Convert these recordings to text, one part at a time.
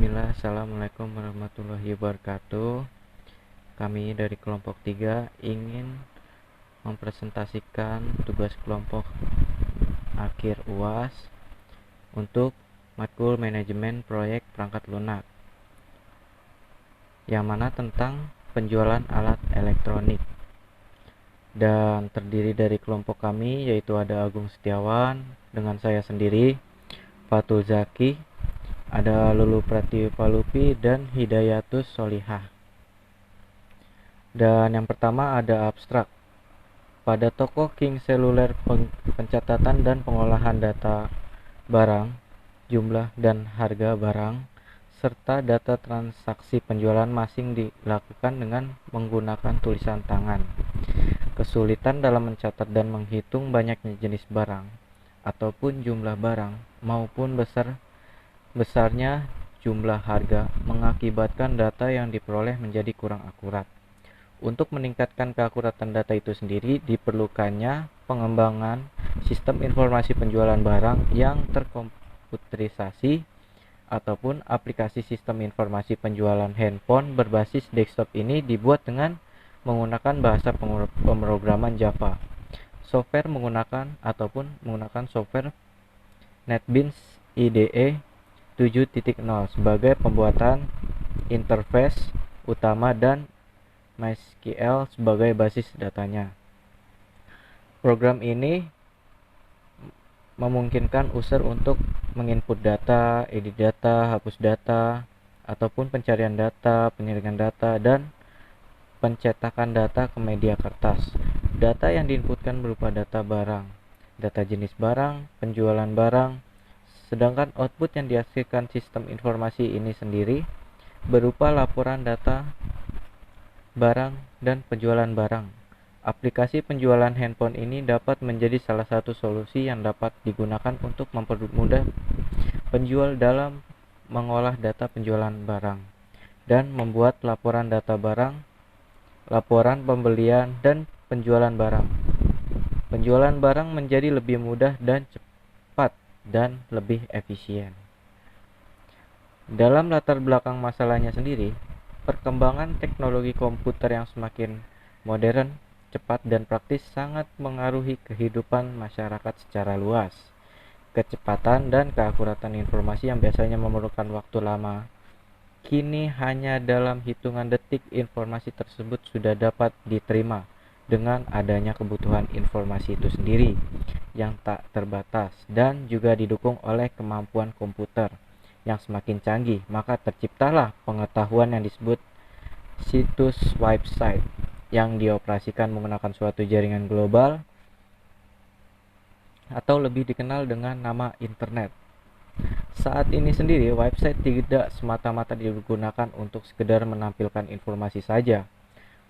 Bismillah, Assalamualaikum warahmatullahi wabarakatuh. Kami dari kelompok 3 ingin mempresentasikan tugas kelompok akhir UAS untuk matkul manajemen proyek perangkat lunak, yang mana tentang penjualan alat elektronik. Dan terdiri dari kelompok kami, yaitu ada Agung Setiawan dengan saya sendiri, Fatul Zaki, ada Lulu Pratipalupi dan Hidayatus Solihah. Dan yang pertama ada abstrak. Pada toko King Seluler, pencatatan dan pengolahan data barang, jumlah dan harga barang, serta data transaksi penjualan masing dilakukan dengan menggunakan tulisan tangan. Kesulitan dalam mencatat dan menghitung banyaknya jenis barang ataupun jumlah barang maupun besarnya jumlah harga mengakibatkan data yang diperoleh menjadi kurang akurat. Untuk meningkatkan keakuratan data itu sendiri, diperlukannya pengembangan sistem informasi penjualan barang yang terkomputerisasi ataupun aplikasi sistem informasi penjualan handphone berbasis desktop ini dibuat dengan menggunakan bahasa pemrograman Java. Software menggunakan software NetBeans IDE 7.0 sebagai pembuatan interface utama dan MySQL sebagai basis datanya. Program ini memungkinkan user untuk menginput data, edit data, hapus data, ataupun pencarian data, penyaringan data, dan pencetakan data ke media kertas. Data yang diinputkan berupa data barang, data jenis barang, penjualan barang, sedangkan output yang dihasilkan sistem informasi ini sendiri berupa laporan data barang dan penjualan barang. Aplikasi penjualan handphone ini dapat menjadi salah satu solusi yang dapat digunakan untuk mempermudah penjual dalam mengolah data penjualan barang dan membuat laporan data barang, laporan pembelian dan penjualan barang. Penjualan barang menjadi lebih mudah dan cepat dan lebih efisien. Dalam latar belakang masalahnya sendiri, perkembangan teknologi komputer yang semakin modern, cepat, dan praktis sangat mengaruhi kehidupan masyarakat secara luas. Kecepatan dan keakuratan informasi yang biasanya memerlukan waktu lama, kini hanya dalam hitungan detik informasi tersebut sudah dapat diterima dengan adanya kebutuhan informasi itu sendiri yang tak terbatas dan juga didukung oleh kemampuan komputer yang semakin canggih, maka terciptalah pengetahuan yang disebut situs website yang dioperasikan menggunakan suatu jaringan global atau lebih dikenal dengan nama internet. Saat ini sendiri website tidak semata-mata digunakan untuk sekedar menampilkan informasi saja.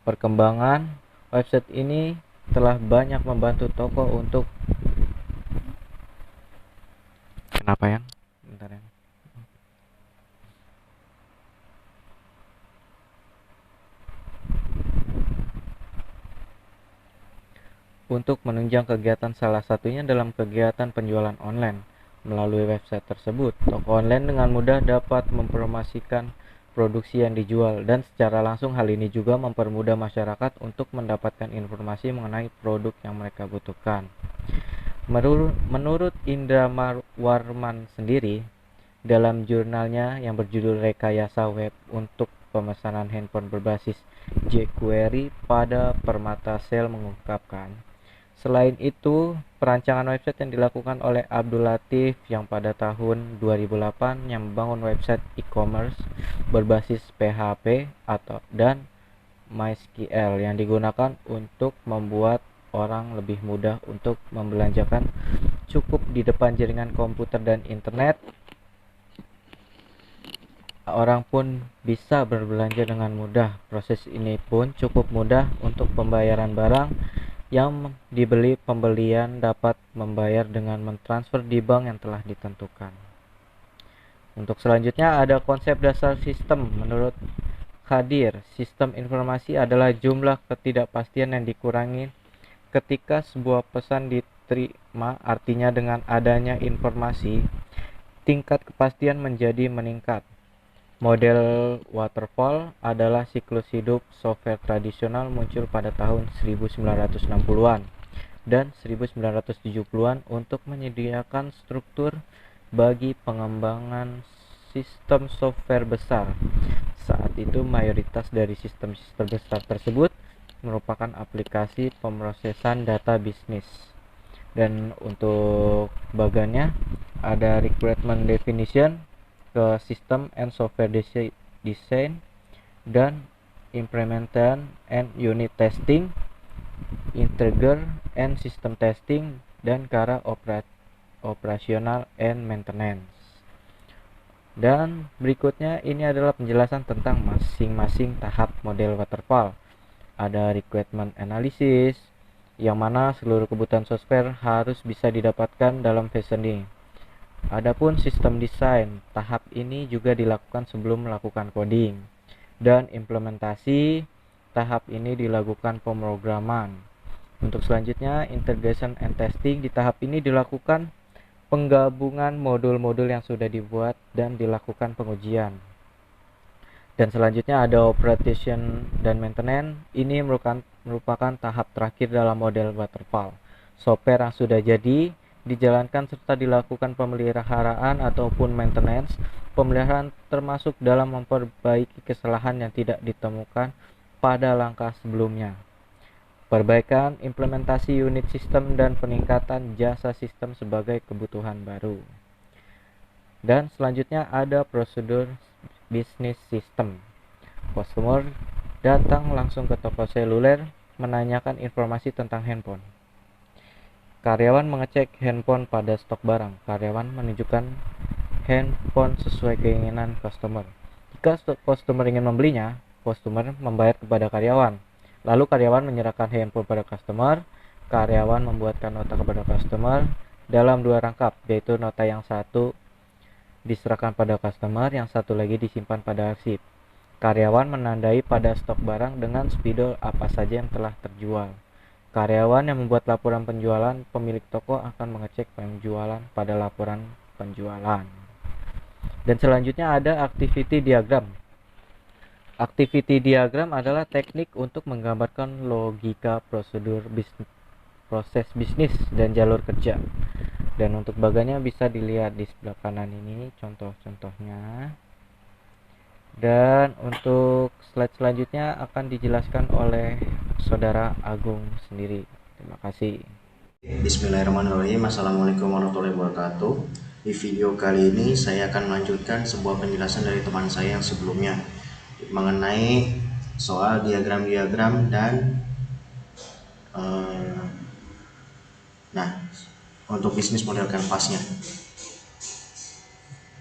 Perkembangan website ini telah banyak membantu toko untuk untuk menunjang kegiatan, salah satunya dalam kegiatan penjualan online. Melalui website tersebut, toko online dengan mudah dapat mempromosikan produksi yang dijual, dan secara langsung hal ini juga mempermudah masyarakat untuk mendapatkan informasi mengenai produk yang mereka butuhkan. Menurut Indra Warman sendiri, dalam jurnalnya yang berjudul Rekayasa Web untuk Pemesanan Handphone Berbasis jQuery pada Permata Sale mengungkapkan, selain itu, perancangan website yang dilakukan oleh Abdul Latif yang pada tahun 2008 yang membangun website e-commerce berbasis PHP dan MySQL yang digunakan untuk membuat orang lebih mudah untuk membelanjakan. Cukup di depan jaringan komputer dan internet, orang pun bisa berbelanja dengan mudah. Proses ini pun cukup mudah untuk pembayaran barang yang dibeli. Pembelian dapat membayar dengan mentransfer di bank yang telah ditentukan. Untuk selanjutnya ada konsep dasar sistem. Menurut Khadir, sistem informasi adalah jumlah ketidakpastian yang dikurangi ketika sebuah pesan diterima. Artinya dengan adanya informasi, tingkat kepastian menjadi meningkat. Model waterfall adalah siklus hidup software tradisional muncul pada tahun 1960-an dan 1970-an untuk menyediakan struktur bagi pengembangan sistem software besar. Saat itu mayoritas dari sistem-sistem besar tersebut merupakan aplikasi pemrosesan data bisnis. Dan untuk bagannya ada requirement definition ke system and software design dan implementation and unit testing, integer and system testing, dan cara operasional and maintenance. Dan berikutnya ini adalah penjelasan tentang masing-masing tahap model waterfall. Ada requirement analysis, yang mana seluruh kebutuhan software harus bisa didapatkan dalam versioning. Adapun sistem desain, tahap ini juga dilakukan sebelum melakukan coding. Dan implementasi, tahap ini dilakukan pemrograman. Untuk selanjutnya, integration and testing, di tahap ini dilakukan penggabungan modul-modul yang sudah dibuat dan dilakukan pengujian. Dan selanjutnya ada operation dan maintenance. Ini merupakan tahap terakhir dalam model waterfall. Software yang sudah jadi dijalankan serta dilakukan pemeliharaan ataupun maintenance. Pemeliharaan termasuk dalam memperbaiki kesalahan yang tidak ditemukan pada langkah sebelumnya. Perbaikan implementasi unit sistem dan peningkatan jasa sistem sebagai kebutuhan baru. Dan selanjutnya ada prosedur business system. Customer datang langsung ke toko seluler menanyakan informasi tentang handphone. Karyawan mengecek handphone pada stok barang. Karyawan menunjukkan handphone sesuai keinginan customer. Jika customer ingin membelinya, customer membayar kepada karyawan. Lalu karyawan menyerahkan handphone pada customer. Karyawan membuatkan nota kepada customer dalam dua rangkap, yaitu nota yang satu diserahkan pada customer, yang satu lagi disimpan pada arsip. Karyawan menandai pada stok barang dengan spidol apa saja yang telah terjual. Karyawan yang membuat laporan penjualan, pemilik toko akan mengecek penjualan pada laporan penjualan. Dan selanjutnya ada activity diagram. Activity diagram adalah teknik untuk menggambarkan logika prosedur proses bisnis dan jalur kerja. Dan untuk bagannya bisa dilihat di sebelah kanan ini contoh-contohnya. Dan untuk slide selanjutnya akan dijelaskan oleh Saudara Agung sendiri. Terima kasih. Bismillahirrahmanirrahim. Assalamualaikum warahmatullahi wabarakatuh. Di video kali ini saya akan melanjutkan sebuah penjelasan dari teman saya yang sebelumnya mengenai soal diagram-diagram dan untuk bisnis model kanvasnya.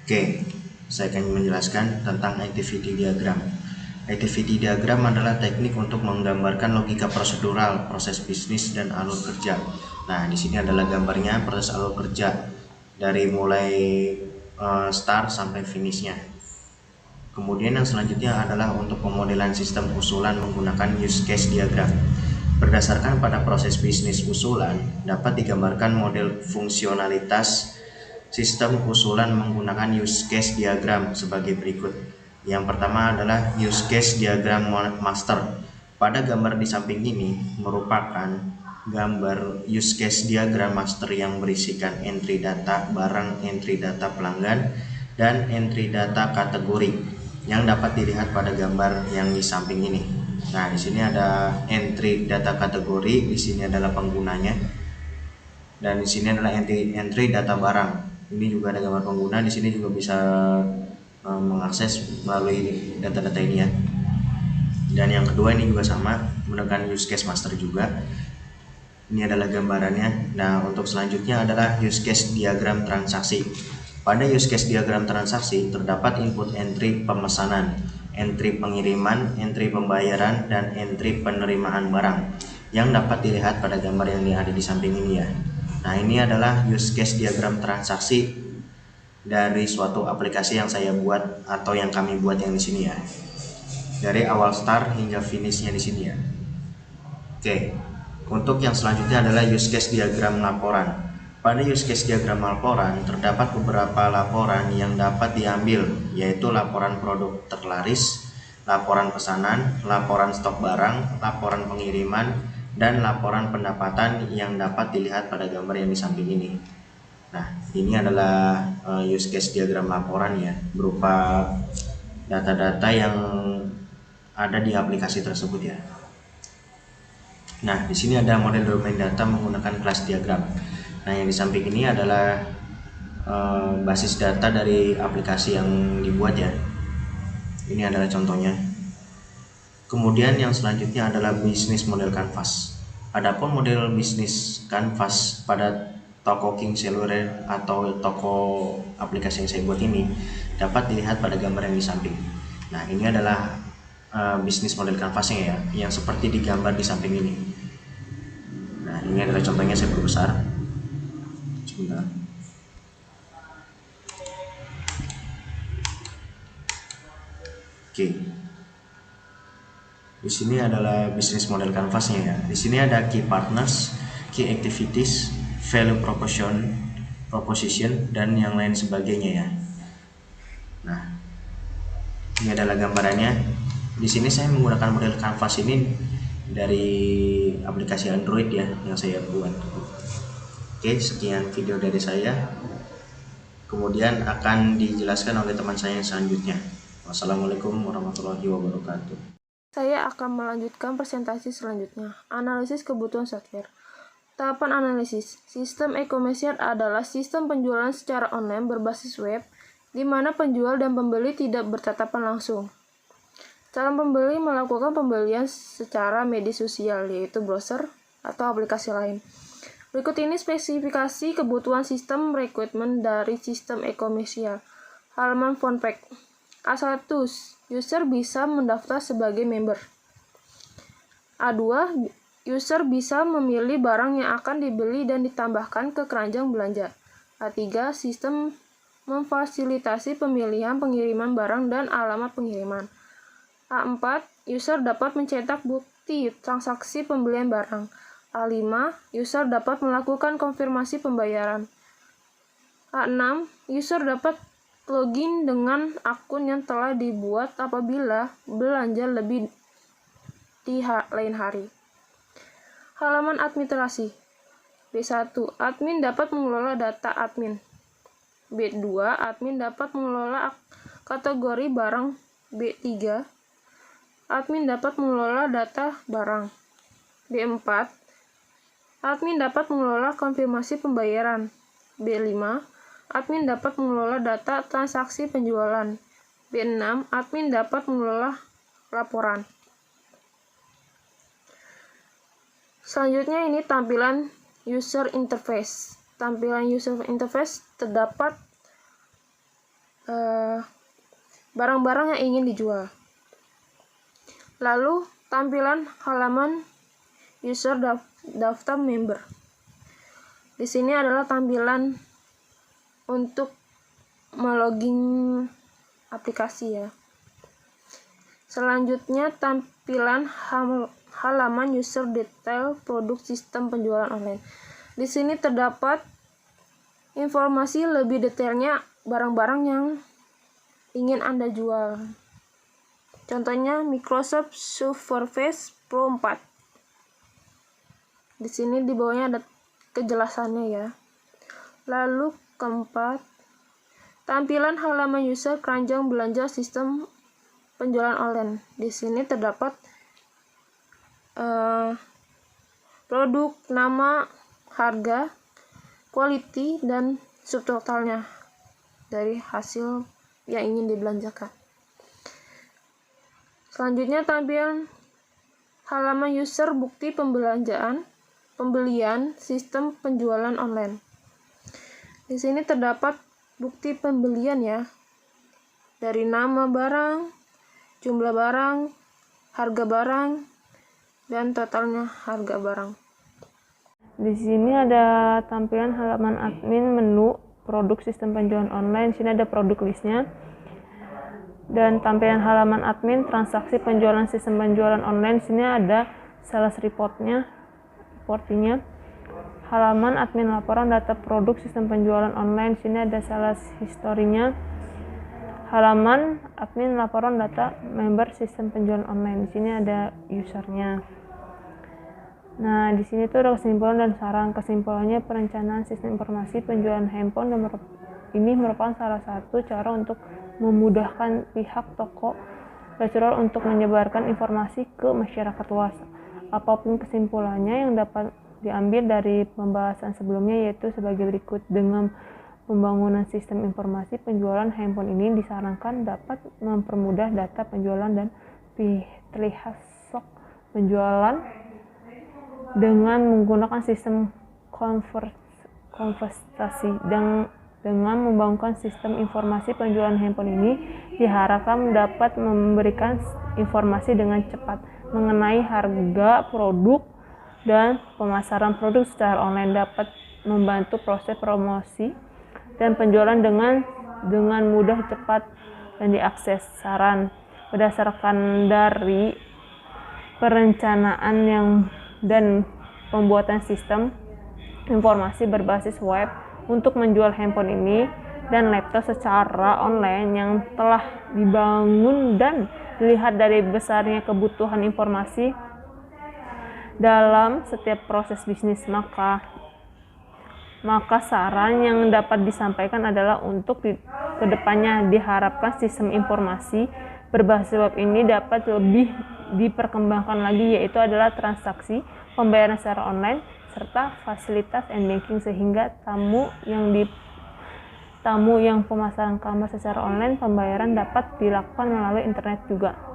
Oke, saya akan menjelaskan tentang activity diagram. Activity diagram adalah teknik untuk menggambarkan logika prosedural, proses bisnis dan alur kerja. Nah, di sini adalah gambarnya proses alur kerja dari mulai start sampai finishnya. Kemudian yang selanjutnya adalah untuk pemodelan sistem usulan menggunakan use case diagram. Berdasarkan pada proses bisnis usulan, dapat digambarkan model fungsionalitas sistem usulan menggunakan use case diagram sebagai berikut. Yang pertama adalah use case diagram master. Pada gambar di samping ini merupakan gambar use case diagram master yang berisikan entry data barang, entry data pelanggan, dan entry data kategori yang dapat dilihat pada gambar yang di samping ini. Nah, di sini ada entry data kategori, di sini adalah penggunanya, dan di sini adalah entry data barang. Ini juga ada gambar pengguna, di sini juga bisa mengakses melalui data-data ini ya. Dan yang kedua ini juga sama, menggunakan use case master juga. Ini adalah gambarannya. Nah, untuk selanjutnya adalah use case diagram transaksi. Pada use case diagram transaksi terdapat input entry pemesanan, entry pengiriman, entry pembayaran, dan entry penerimaan barang yang dapat dilihat pada gambar yang ada di samping ini ya. Nah, ini adalah use case diagram transaksi dari suatu aplikasi yang saya buat atau yang kami buat yang di sini ya. Dari awal start hingga finishnya di sini ya. Oke. Untuk yang selanjutnya adalah use case diagram laporan. Pada use case diagram laporan, terdapat beberapa laporan yang dapat diambil, yaitu laporan produk terlaris, laporan pesanan, laporan stok barang, laporan pengiriman, dan laporan pendapatan yang dapat dilihat pada gambar yang di samping ini. Nah, ini adalah use case diagram laporan ya, berupa data-data yang ada di aplikasi tersebut ya. Nah, di sini ada model domain data menggunakan kelas diagram. Nah, yang di samping ini adalah basis data dari aplikasi yang dibuat ya. Ini adalah contohnya. Kemudian yang selanjutnya adalah bisnis model canvas. Adapun model bisnis canvas pada toko King Seluler atau toko aplikasi yang saya buat ini dapat dilihat pada gambar yang di samping. Nah, ini adalah bisnis model canvasnya ya, yang seperti digambar di samping ini. Nah, ini adalah contohnya, saya perbesar. Sebentar. Oke. Di sini adalah bisnis model canvasnya ya. Di sini ada key partners, key activities, value proposition, dan yang lain sebagainya ya. Nah, ini adalah gambarannya. Di sini saya menggunakan model canvas ini dari aplikasi Android ya yang saya buat. Oke, sekian video dari saya. Kemudian akan dijelaskan oleh teman saya yang selanjutnya. Wassalamualaikum warahmatullahi wabarakatuh. Saya akan melanjutkan presentasi selanjutnya, analisis kebutuhan software. Tahapan analisis. Sistem e-commerce adalah sistem penjualan secara online berbasis web, di mana penjual dan pembeli tidak bertatapan langsung. Calon pembeli melakukan pembelian secara media sosial, yaitu browser atau aplikasi lain. Berikut ini spesifikasi kebutuhan sistem rekrutmen dari sistem e-commerce. Halaman fun fact. A1. User bisa mendaftar sebagai member. A2. User bisa memilih barang yang akan dibeli dan ditambahkan ke keranjang belanja. A3. Sistem memfasilitasi pemilihan pengiriman barang dan alamat pengiriman. A4. User dapat mencetak bukti transaksi pembelian barang. A5. User dapat melakukan konfirmasi pembayaran. A6. User dapat login dengan akun yang telah dibuat apabila belanja lebih di lain hari. Halaman administrasi. B1. Admin dapat mengelola data admin. B2. Admin dapat mengelola kategori barang. B3. Admin dapat mengelola data barang. B4. Admin dapat mengelola konfirmasi pembayaran. B5. Admin dapat mengelola data transaksi penjualan. B6. Admin dapat mengelola laporan. Selanjutnya ini tampilan user interface. Tampilan user interface terdapat barang-barang yang ingin dijual. Lalu tampilan halaman user daftar member. Di sini adalah tampilan untuk melogin aplikasi ya. Selanjutnya tampilan halaman user detail produk sistem penjualan online. Di sini terdapat informasi lebih detailnya barang-barang yang ingin Anda jual. Contohnya Microsoft Surface Pro 4. Di sini di bawahnya ada kejelasannya ya. Lalu keempat, tampilan halaman user keranjang belanja sistem penjualan online. Di sini terdapat produk, nama, harga, quality, dan subtotalnya dari hasil yang ingin dibelanjakan. Selanjutnya tampilan halaman user bukti pembelian sistem penjualan online. Di sini terdapat bukti pembelian ya, dari nama barang, jumlah barang, harga barang, dan totalnya harga barang. Di sini ada tampilan halaman admin menu produk sistem penjualan online. Di sini ada produk listnya. Dan tampilan halaman admin transaksi penjualan sistem penjualan online. Di sini ada sales reportnya. halaman admin laporan data produk sistem penjualan online. Sini ada sales historinya. Halaman admin laporan data member sistem penjualan online. Di sini ada usernya. Nah, di sini tuh ada kesimpulan dan saran. Kesimpulannya, perencanaan sistem informasi penjualan handphone ini merupakan salah satu cara untuk memudahkan pihak toko restoran untuk menyebarkan informasi ke masyarakat luas. Apapun kesimpulannya yang dapat diambil dari pembahasan sebelumnya yaitu sebagai berikut. Dengan pembangunan sistem informasi penjualan handphone ini disarankan dapat mempermudah data penjualan dan terlihat stok penjualan dengan menggunakan sistem konversasi. Dengan membangun sistem informasi penjualan handphone ini diharapkan dapat memberikan informasi dengan cepat mengenai harga produk dan pemasaran produk secara online, dapat membantu proses promosi dan penjualan dengan mudah, cepat, dan diakses. Saran, berdasarkan dari perencanaan dan pembuatan sistem informasi berbasis web untuk menjual handphone ini dan laptop secara online yang telah dibangun dan dilihat dari besarnya kebutuhan informasi dalam setiap proses bisnis, maka saran yang dapat disampaikan adalah untuk kedepannya diharapkan sistem informasi berbasis web ini dapat lebih diperkembangkan lagi, yaitu adalah transaksi pembayaran secara online serta fasilitas e-banking, sehingga tamu yang pemasaran kamar secara online pembayaran dapat dilakukan melalui internet juga.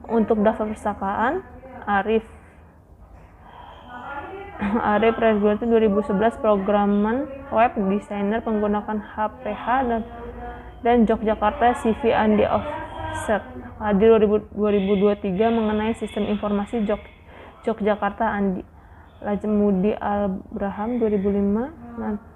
Untuk daftar perpustakaan, Arif Regulator 2011 programan web designer menggunakan HPH dan Yogyakarta CV Andi Offset. Hadir 2023 mengenai sistem informasi Yogyakarta Andi Lajemudi Abraham 2005.